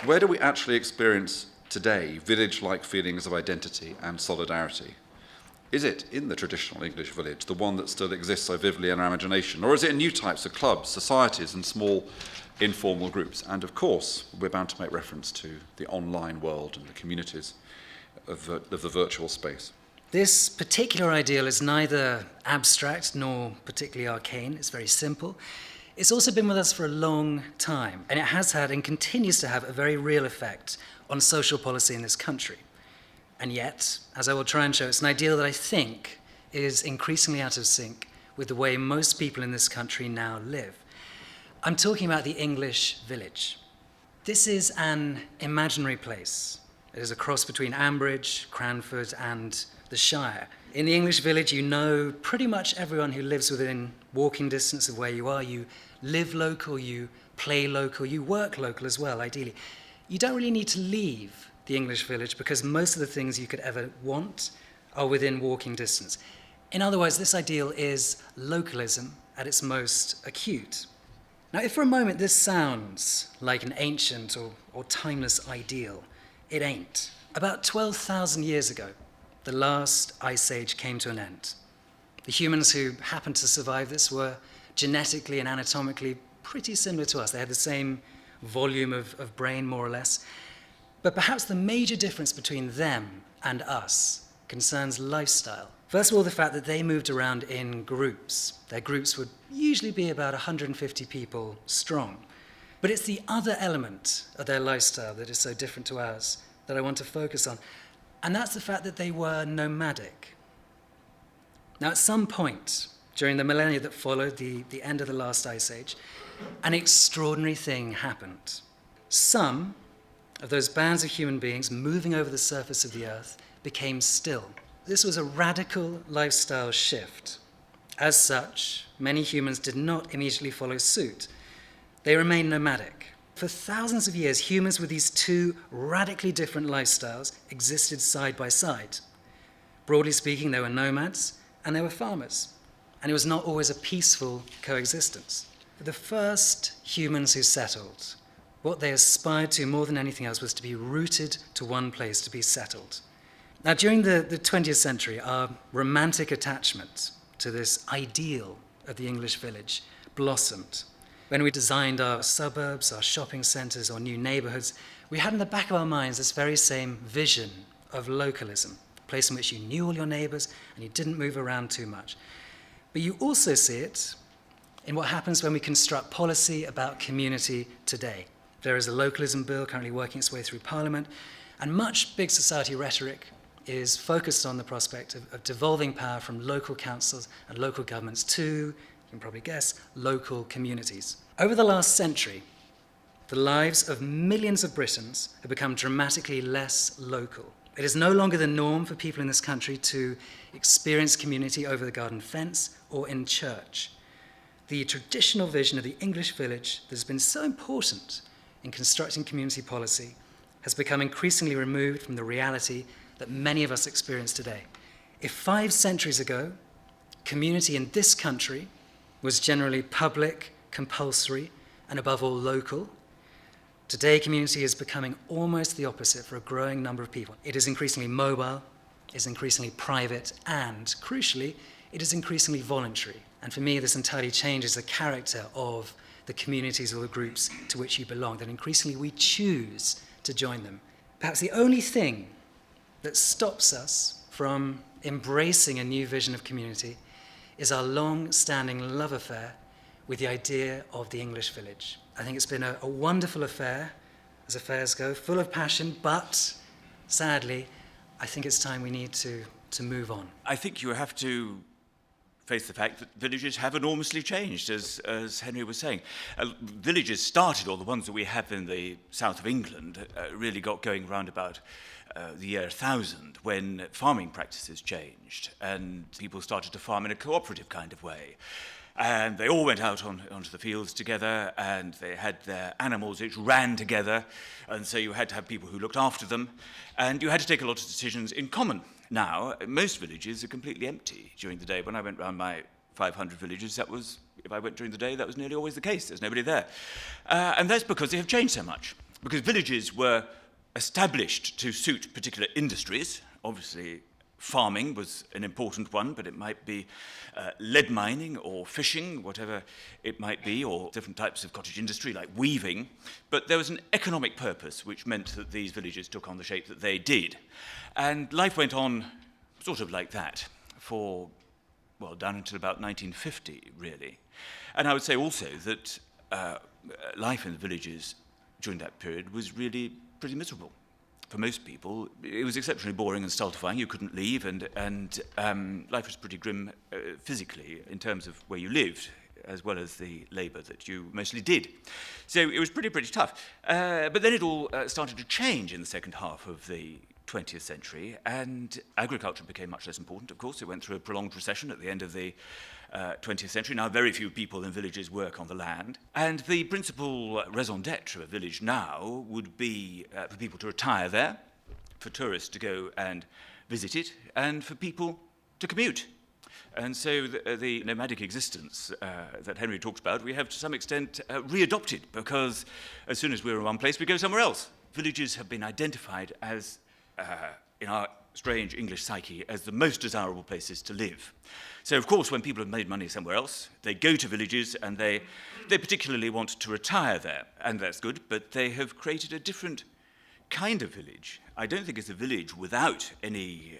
Where do we actually experience today village-like feelings of identity and solidarity? Is it in the traditional English village, the one that still exists so vividly in our imagination, or is it in new types of clubs, societies, and small informal groups? And of course, we're bound to make reference to the online world and the communities of the virtual space. This particular ideal is neither abstract nor particularly arcane. It's very simple. It's also been with us for a long time, and it has had and continues to have a very real effect on social policy in this country. And yet, as I will try and show, it's an ideal that I think is increasingly out of sync with the way most people in this country now live. I'm talking about the English village. This is an imaginary place. It is a cross between Ambridge, Cranford, and the Shire. In the English village, you know pretty much everyone who lives within walking distance of where you are. You live local, you play local, you work local as well, ideally. You don't really need to leave the English village because most of the things you could ever want are within walking distance. In other words, this ideal is localism at its most acute. Now, if for a moment this sounds like an ancient or timeless ideal, it ain't. About 12,000 years ago, the last ice age came to an end. The humans who happened to survive this were genetically and anatomically pretty similar to us. They had the same volume of brain, more or less. But perhaps the major difference between them and us concerns lifestyle. First of all, the fact that they moved around in groups. Their groups would usually be about 150 people strong. But it's the other element of their lifestyle that is so different to ours that I want to focus on. And that's the fact that they were nomadic. Now, at some point during the millennia that followed the end of the last ice age, an extraordinary thing happened. Some of those bands of human beings moving over the surface of the earth became still. This was a radical lifestyle shift. As such, many humans did not immediately follow suit. They remained nomadic. For thousands of years, humans with these two radically different lifestyles existed side by side. Broadly speaking, they were nomads and they were farmers. And it was not always a peaceful coexistence. For the first humans who settled, what they aspired to more than anything else was to be rooted to one place, to be settled. Now, during the 20th century, our romantic attachment to this ideal of the English village blossomed. When we designed our suburbs, our shopping centres, or new neighbourhoods, we had in the back of our minds this very same vision of localism, a place in which you knew all your neighbours and you didn't move around too much. But you also see it in what happens when we construct policy about community today. There is a localism bill currently working its way through Parliament, and much big society rhetoric is focused on the prospect of devolving power from local councils and local governments to, you can probably guess, local communities. Over the last century, the lives of millions of Britons have become dramatically less local. It is no longer the norm for people in this country to experience community over the garden fence or in church. The traditional vision of the English village that has been so important in constructing community policy has become increasingly removed from the reality that many of us experience today. If 5 centuries ago, community in this country was generally public, compulsory, and above all local, today community is becoming almost the opposite for a growing number of people. It is increasingly mobile, it is increasingly private, and crucially, it is increasingly voluntary. And for me, this entirely changes the character of the communities or the groups to which you belong, that increasingly we choose to join them. Perhaps the only thing that stops us from embracing a new vision of community is our long-standing love affair with the idea of the English village. I think it's been a wonderful affair, as affairs go, full of passion, but sadly, I think it's time we need to move on. I think you have to face the fact that villages have enormously changed, as Henry was saying. Villages started, or the ones that we have in the south of England, really got going around about the year 1000, when farming practices changed and people started to farm in a cooperative kind of way. And they all went out onto the fields together, and they had their animals which ran together, and so you had to have people who looked after them, and you had to take a lot of decisions in common. Now, most villages are completely empty during the day. When I went round my 500 villages, if I went during the day, that was nearly always the case. There's nobody there. And that's because they have changed so much. Because villages were established to suit particular industries. Obviously, farming was an important one, but it might be lead mining or fishing, whatever it might be, or different types of cottage industry like weaving. But there was an economic purpose which meant that these villages took on the shape that they did. And life went on sort of like that for, well, down until about 1950, really. And I would say also that life in the villages during that period was really pretty miserable. For most people, it was exceptionally boring and stultifying. You couldn't leave, and life was pretty grim physically in terms of where you lived, as well as the labour that you mostly did. So it was pretty tough. But then it all started to change in the second half of the 20th century, and agriculture became much less important, of course. It went through a prolonged recession at the end of the 20th century. Now, very few people in villages work on the land. And the principal raison d'etre of a village now would be for people to retire there, for tourists to go and visit it, and for people to commute. And so the nomadic existence that Henry talked about, we have to some extent readopted, because as soon as we're in one place, we go somewhere else. Villages have been identified as, in our strange English psyche, as the most desirable places to live. So, of course, when people have made money somewhere else, they go to villages and they particularly want to retire there, and that's good, but they have created a different kind of village. I don't think it's a village without any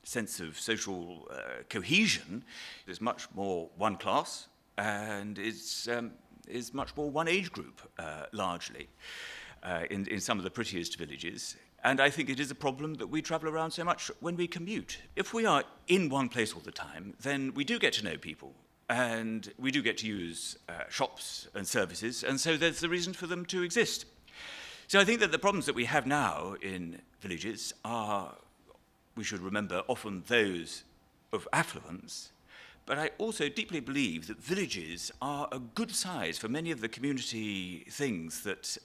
sense of social cohesion. There's much more one class, and is much more one age group, largely, in some of the prettiest villages. And I think it is a problem that we travel around so much when we commute. If we are in one place all the time, then we do get to know people, and we do get to use shops and services, and so there's the reason for them to exist. So I think that the problems that we have now in villages are, we should remember, often those of affluence, but I also deeply believe that villages are a good size for many of the community things that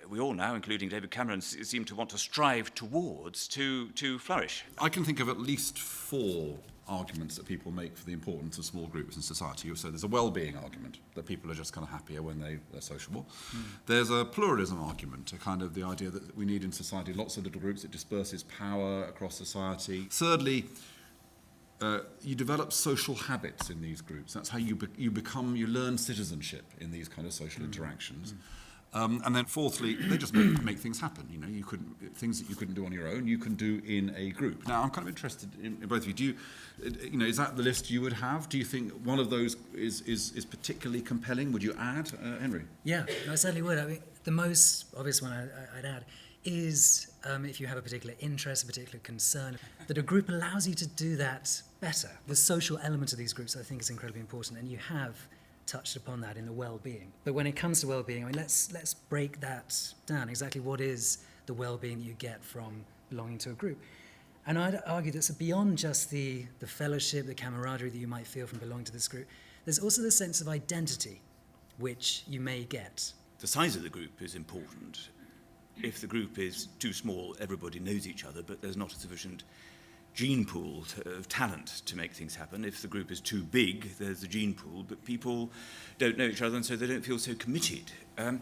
we all now, including David Cameron, seem to want to strive towards to flourish. I can think of at least 4 arguments that people make for the importance of small groups in society. So there's a well-being argument, that people are just kind of happier when they're sociable. There's a pluralism argument, a kind of the idea that we need in society lots of little groups. It disperses power across society. Thirdly, you develop social habits in these groups. That's how you learn citizenship in these kind of social interactions. And then fourthly, they just make things happen. You know, things that you couldn't do on your own, you can do in a group. Now, I'm kind of interested in both of you. Is that the list you would have? Do you think one of those is particularly compelling? Would you add, Henry? Yeah, I certainly would. I mean, the most obvious one I'd add is if you have a particular interest, a particular concern, that a group allows you to do that better. The social element of these groups, I think, is incredibly important, and you have touched upon that in the well-being. But when it comes to well-being, I mean, let's break that down. Exactly what is the well-being that you get from belonging to a group? And I'd argue that's beyond just the fellowship, the camaraderie that you might feel from belonging to this group. There's also the sense of identity, which you may get. The size of the group is important. If the group is too small, everybody knows each other, but there's not a sufficient gene pool of talent to make things happen. If the group is too big, there's a gene pool, but people don't know each other, and so they don't feel so committed.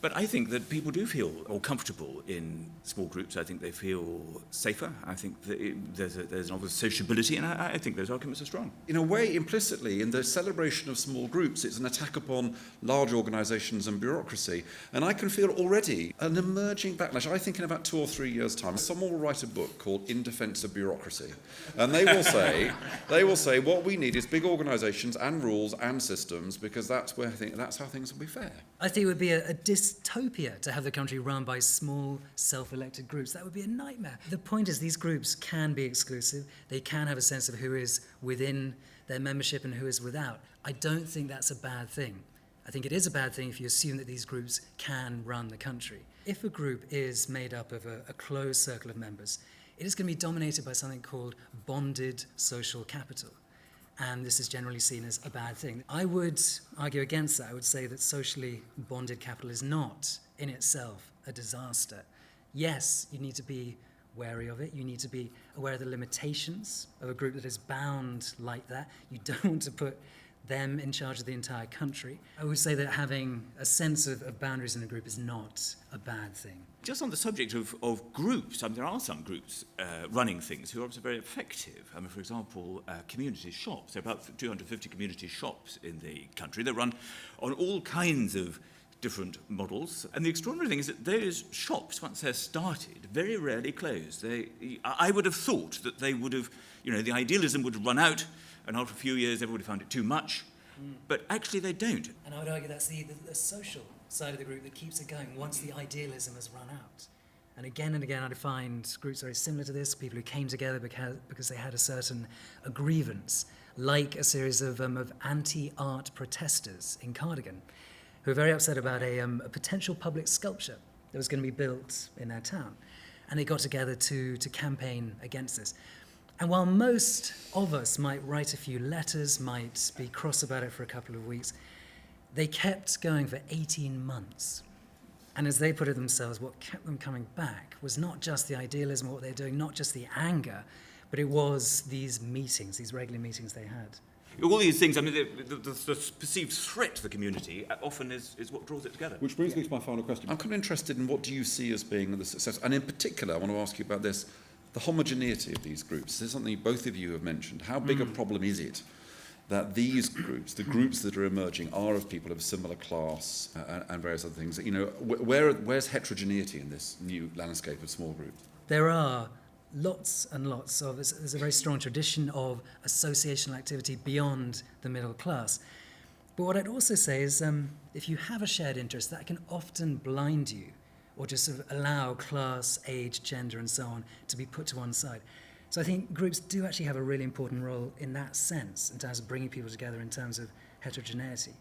But I think that people do feel more comfortable in small groups. I think they feel safer. I think that there's an obvious sociability, and I think those arguments are strong. In a way, implicitly, in the celebration of small groups, it's an attack upon large organisations and bureaucracy. And I can feel already an emerging backlash. I think in about 2 or 3 years' time, someone will write a book called In Defence of Bureaucracy. And they will say, what we need is big organisations and rules and systems, because that's how things will be fair. I think it would be a dystopia to have the country run by small, self-elected groups. That would be a nightmare. The point is, these groups can be exclusive. They can have a sense of who is within their membership and who is without. I don't think that's a bad thing. I think it is a bad thing if you assume that these groups can run the country. If a group is made up of a closed circle of members, it is going to be dominated by something called bonded social capital. and this is generally seen as a bad thing. I would argue against that. I would say that socially bonded capital is not in itself a disaster. Yes, you need to be wary of it. You need to be aware of the limitations of a group that is bound like that. You don't want to put them in charge of the entire country. I would say that having a sense of boundaries in a group is not a bad thing. Just on the subject of groups, I mean, there are some groups running things who are obviously very effective. I mean, for example, community shops. There are about 250 community shops in the country. They run on all kinds of different models. And the extraordinary thing is that those shops, once they're started, very rarely close. I would have thought that they would have, the idealism would run out, and after a few years everybody found it too much. But actually they don't. And I would argue that's the social side of the group that keeps it going once the idealism has run out. And again, I find groups very similar to this, people who came together because they had a certain grievance, like a series of anti-art protesters in Cardigan, who were very upset about a potential public sculpture that was going to be built in their town. And they got together to campaign against this. And while most of us might write a few letters, might be cross about it for a couple of weeks, they kept going for 18 months. And as they put it themselves, what kept them coming back was not just the idealism of what they were doing, not just the anger, but it was these meetings, these regular meetings they had. All these things, I mean, the perceived threat to the community often is what draws it together. Which brings me to my final question. I'm kind of interested in what do you see as being the success, and in particular, I want to ask you about this, the homogeneity of these groups. This is something both of you have mentioned. How big a problem is it that these groups, the groups that are emerging, are of people of similar class and various other things? Where's heterogeneity in this new landscape of small groups? There are lots and lots of, there's a very strong tradition of associational activity beyond the middle class. But what I'd also say is if you have a shared interest, that can often blind you or just sort of allow class, age, gender, and so on to be put to one side. So I think groups do actually have a really important role in that sense, in terms of bringing people together in terms of heterogeneity.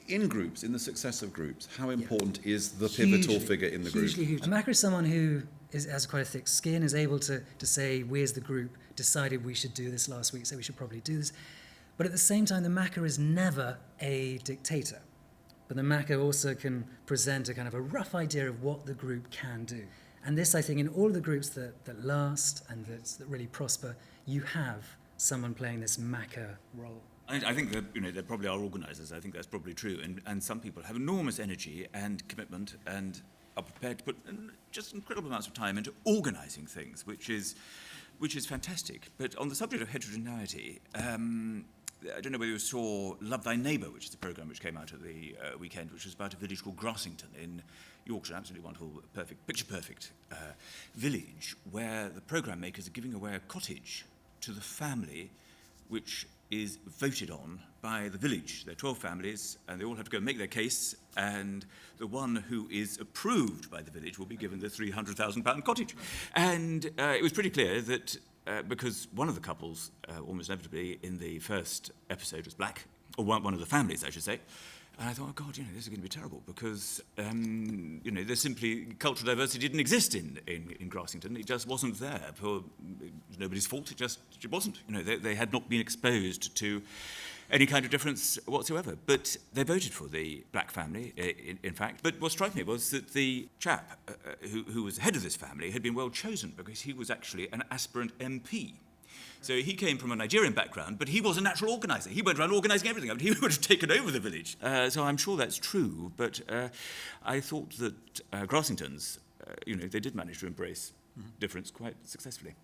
In groups, in the success of groups, how important is the pivotal figure in the group? Hugely. A Macca is someone who has quite a thick skin, is able to say, we as the group decided we should do this last week, so we should probably do this. But at the same time, the Macca is never a dictator. But the Macca also can present a kind of a rough idea of what the group can do. And this, I think, in all of the groups that last and that really prosper, you have someone playing this Macca role. I think that there probably are organisers. I think that's probably true, and some people have enormous energy and commitment and are prepared to put just incredible amounts of time into organising things, which is fantastic. But on the subject of heterogeneity, I don't know whether you saw Love Thy Neighbour, which is the programme which came out at the weekend, which was about a village called Grassington in Yorkshire, absolutely wonderful, picture-perfect village, where the programme makers are giving away a cottage to the family which is voted on by the village. There are 12 families, and they all have to go and make their case, and the one who is approved by the village will be given the £300,000 cottage. And it was pretty clear that because one of the couples, almost inevitably in the first episode, was black, or one of the families, I should say. And I thought, oh God, this is going to be terrible because, there's simply cultural diversity didn't exist in Grassington. It just wasn't there. It was nobody's fault. It wasn't. They had not been exposed to any kind of difference whatsoever. But they voted for the black family, in fact. But what struck me was that the chap who was the head of this family had been well chosen because he was actually an aspirant MP. So he came from a Nigerian background, but he was a natural organiser. He went around organising everything. I mean, he would have taken over the village. So I'm sure that's true, but I thought that Grassingtons, they did manage to embrace difference quite successfully.